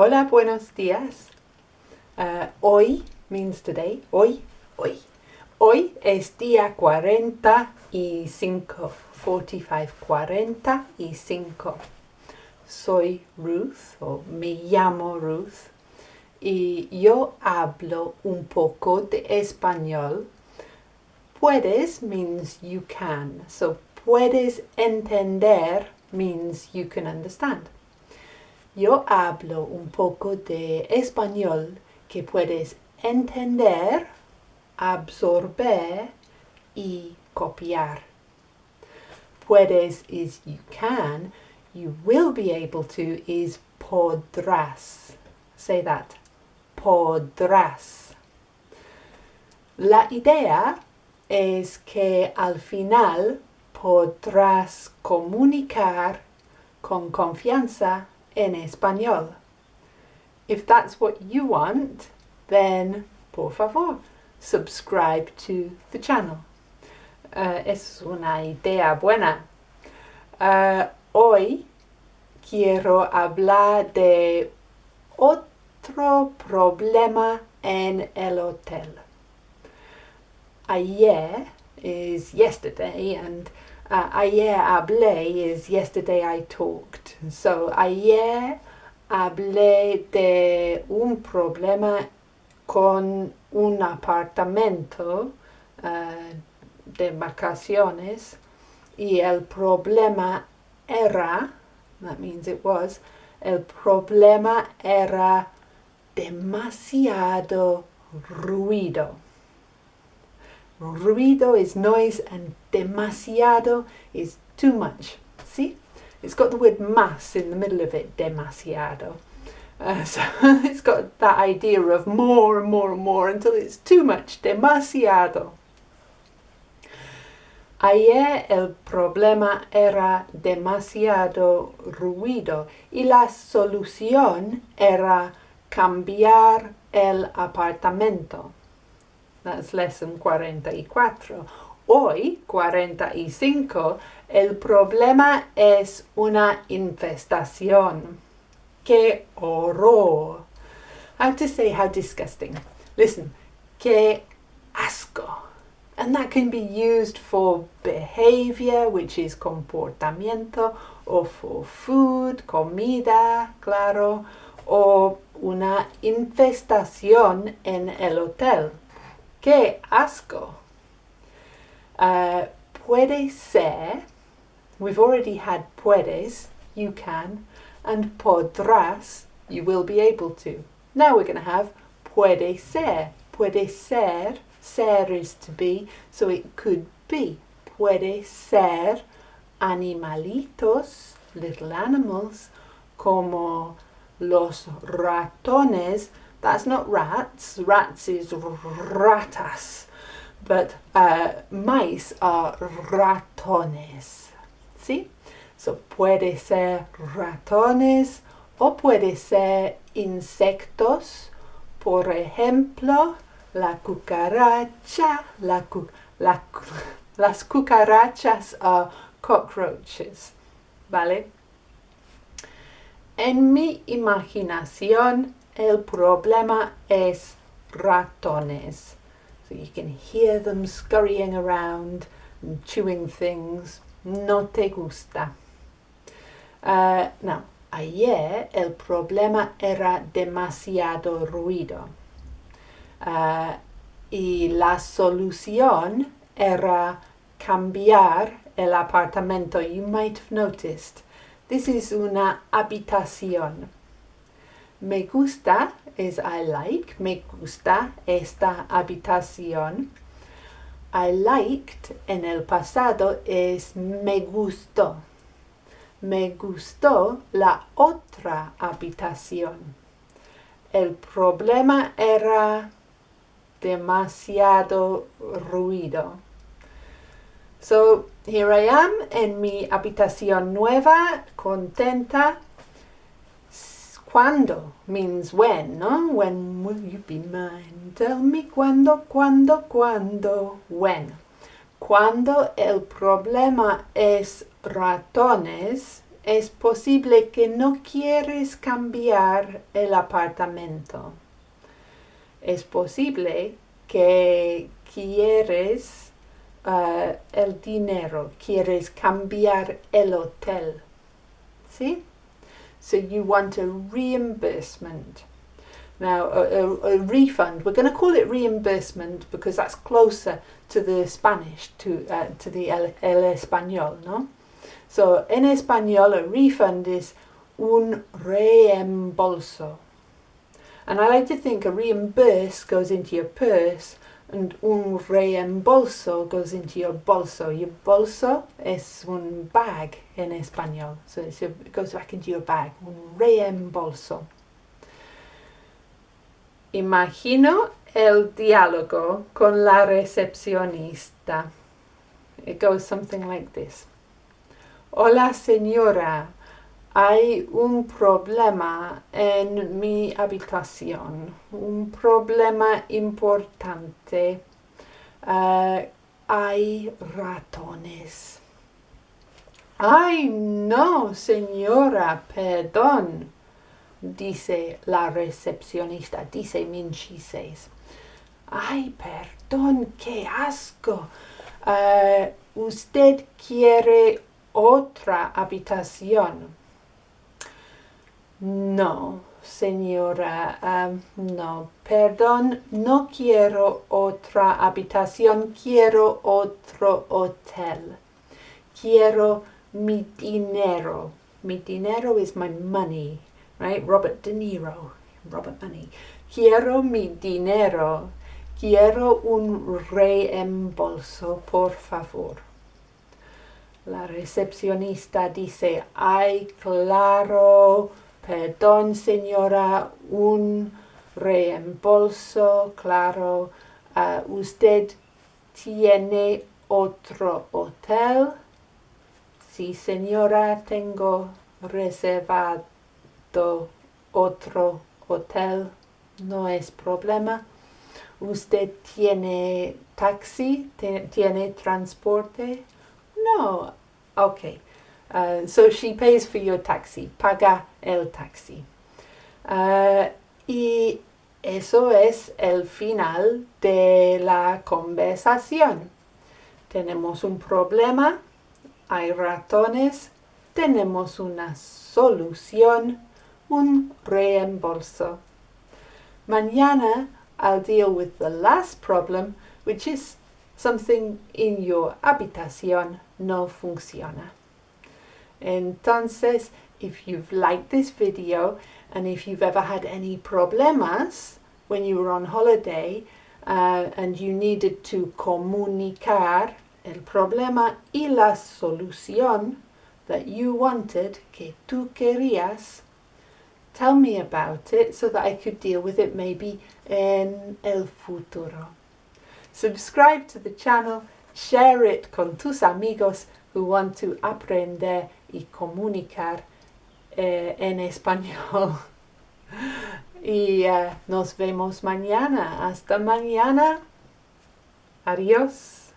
Hola, buenos días. Hoy means today. Hoy. Hoy es día 45. 45. Soy Ruth, o me llamo Ruth, y yo hablo un poco de español. Puedes means you can. So puedes entender means you can understand. Yo hablo un poco de español que puedes entender, absorber y copiar. Puedes is you can. You will be able to is podrás. Say that. Podrás. La idea es que al final podrás comunicar con confianza en español. If that's what you want, then por favor, subscribe to the channel. Es una idea buena. Hoy quiero hablar de otro problema en el hotel. Ayer is yesterday, and ayer hablé is yesterday I talked. So ayer hablé de un problema con un apartamento de vacaciones, y el problema era, that means it was, el problema era demasiado ruido. Ruido is noise and demasiado is too much. See? It's got the word más in the middle of it, demasiado. So it's got that idea of more and more and more until it's too much, demasiado. Ayer el problema era demasiado ruido y la solución era cambiar el apartamento. That's lesson 44. Hoy, 45, el problema es una infestación. ¡Qué horror! I have to say how disgusting. Listen, ¡qué asco! And that can be used for behavior, which is comportamiento, or for food, comida, claro, o una infestación en el hotel. ¡Qué asco! Puede ser, we've already had puedes, you can, and podrás, you will be able to. Now we're going to have puede ser. Puede ser, ser is to be, so it could be. Puede ser animalitos, little animals, como los ratones. That's not rats. Rats is ratas. But mice are ratones. ¿Sí? So puede ser ratones o puede ser insectos. Por ejemplo, la cucaracha. Las cucarachas are cockroaches. ¿Vale? En mi imaginación, el problema es ratones. So you can hear them scurrying around and chewing things. No te gusta. Now, ayer el problema era demasiado ruido. Y la solución era cambiar el apartamento. You might have noticed. This is una habitación. Me gusta is I like. Me gusta esta habitación. I liked en el pasado es me gustó. Me gustó la otra habitación. El problema era demasiado ruido. So here I am en mi habitación nueva, contenta. Cuando means when, no? When will you be mine? Tell me cuando, when. Cuando el problema es ratones, es posible que no quieres cambiar el apartamento. Es posible que quieres el dinero, quieres cambiar el hotel. ¿Sí? So you want a reimbursement. Now, a refund, we're going to call it reimbursement because that's closer to the Spanish, to the el español, no? So, en español, a refund is un reembolso. And I like to think a reimburse goes into your purse and un reembolso goes into your bolso. Your bolso es un bag en español. So it goes back into your bag. Un reembolso. Imagino el diálogo con la recepcionista. It goes something like this. Hola señora, hay un problema en mi habitación. Un problema importante. Hay ratones. Ay, no, señora, perdón. Dice la recepcionista, dice means she says. Ay, perdón, qué asco. ¿Usted quiere otra habitación? No, señora, no, perdón, no quiero otra habitación, quiero otro hotel. Quiero mi dinero. Mi dinero is my money. Right? Robert De Niro. Robert Money. Quiero mi dinero. Quiero un reembolso, por favor. La recepcionista dice, ay, claro, perdón, señora, un reembolso, claro. ¿Usted tiene otro hotel? Sí, señora, tengo reservado otro hotel, no es problema. ¿Usted tiene taxi? ¿Tiene transporte? No. Okay. So she pays for your taxi. Paga el taxi. Y eso es el final de la conversación. Tenemos un problema. Hay ratones. Tenemos una solución. Un reembolso. Mañana I'll deal with the last problem, which is something in your habitación no funciona. Entonces, if you've liked this video and if you've ever had any problemas when you were on holiday and you needed to comunicar el problema y la solución that you wanted, que tú querías, tell me about it so that I could deal with it maybe en el futuro. Subscribe to the channel, share it con tus amigos who want to aprender y comunicar en español. Y nos vemos mañana. Hasta mañana. Adiós.